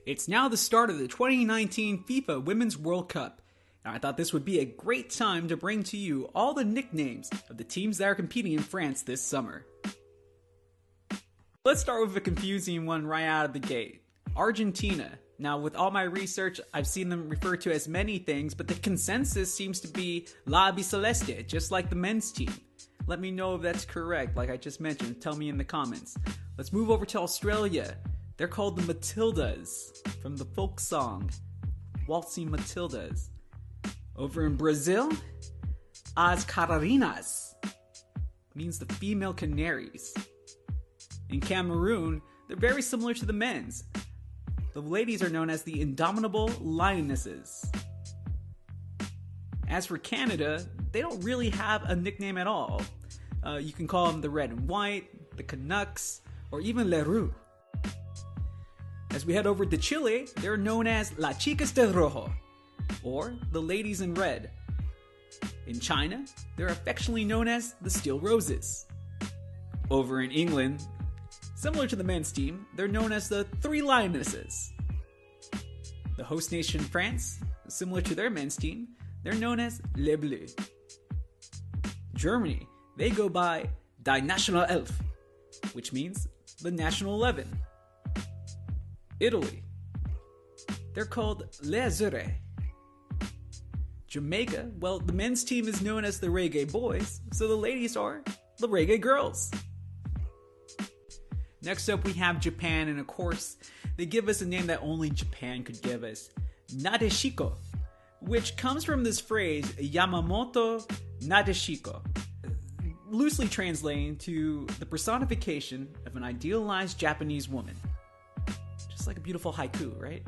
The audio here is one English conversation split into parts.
It's now the start of the 2019 FIFA Women's World Cup, and I thought this would be a great time to bring to you all the nicknames of the teams that are competing in France this summer. Let's start with a confusing one right out of the gate. Argentina. Now, with all my research, I've seen them referred to as many things, but the consensus seems to be La Albiceleste, just like the men's team. Let me know if that's correct, like I just mentioned. Tell me in the comments. Let's move over to Australia. They're called the Matildas, from the folk song, Waltzing Matildas. Over in Brazil, As Cararinas, means the female canaries. In Cameroon, they're very similar to the men's. The ladies are known as the Indomitable Lionesses. As for Canada, they don't really have a nickname at all. You can call them the Red and White, the Canucks, or even Les Roues. As we head over to Chile, they're known as Las Chicas de Rojo, or the Ladies in Red. In China, they're affectionately known as the Steel Roses. Over in England, similar to the men's team, they're known as the Three Lionesses. The host nation France, similar to their men's team, they're known as Les Bleus. Germany, they go by Die National Elf, which means the National 11. Italy, they're called Les Azzurri. Jamaica, well, the men's team is known as the Reggae Boys, so the ladies are the Reggae Girls. Next up, we have Japan, and of course, they give us a name that only Japan could give us, Nadeshiko, which comes from this phrase, Yamamoto Nadeshiko, loosely translating to the personification of an idealized Japanese woman. Just like a beautiful haiku, right?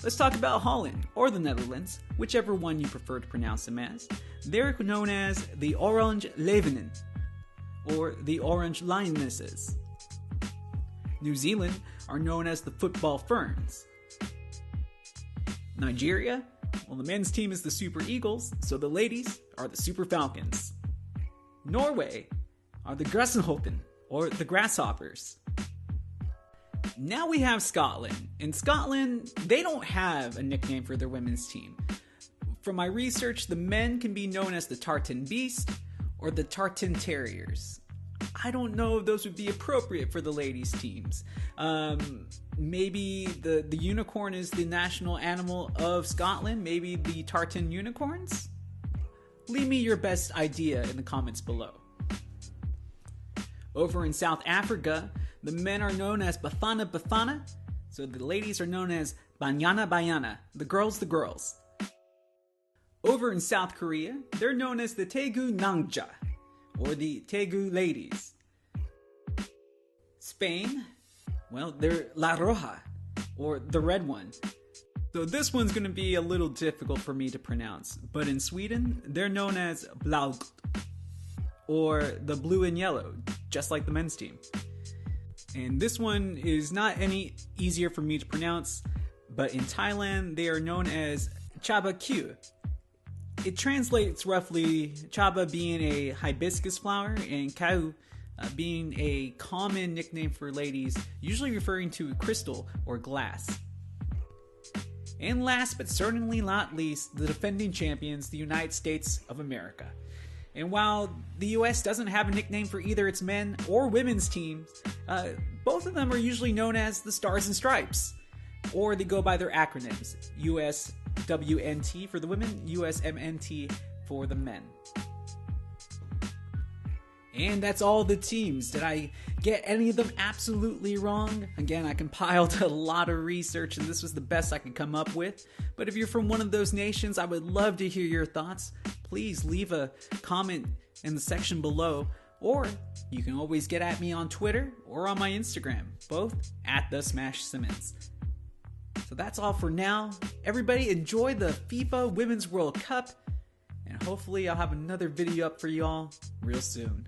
Let's talk about Holland, or the Netherlands, whichever one you prefer to pronounce them as. They're known as the Orange Levenen, or the Orange Lionesses. New Zealand are known as the Football Ferns. Nigeria, well, the men's team is the Super Eagles, so the ladies are the Super Falcons. Norway are the Grasshopper, or the Grasshoppers. Now we have Scotland. In Scotland, they don't have a nickname for their women's team. From my research, the men can be known as the Tartan Beast or the Tartan Terriers. I don't know if those would be appropriate for the ladies' teams. Maybe the unicorn is the national animal of Scotland. Maybe the Tartan Unicorns? Leave me your best idea in the comments below. Over in South Africa, the men are known as Bafana Bafana, so the ladies are known as Banyana Banyana, the girls. Over in South Korea, they're known as the Daegu Nangja, or the Daegu ladies. Spain, well, they're La Roja, or the red one. So this one's going to be a little difficult for me to pronounce, but in Sweden, they're known as Blaugt, or the blue and yellow, just like the men's team. And this one is not any easier for me to pronounce, but in Thailand, they are known as Chaba Q. It translates roughly, Chaba being a hibiscus flower and Kau being a common nickname for ladies, usually referring to crystal or glass. And last but certainly not least, the defending champions, the United States of America. And while the US doesn't have a nickname for either its men or women's teams, both of them are usually known as the Stars and Stripes, or they go by their acronyms, USWNT for the women, USMNT for the men. And that's all the teams. Did I get any of them absolutely wrong? Again, I compiled a lot of research and this was the best I could come up with. But if you're from one of those nations, I would love to hear your thoughts. Please leave a comment in the section below, or you can always get at me on Twitter or on my Instagram, both at The Smash Simmons. So that's all for now. Everybody enjoy the FIFA Women's World Cup, and hopefully I'll have another video up for y'all real soon.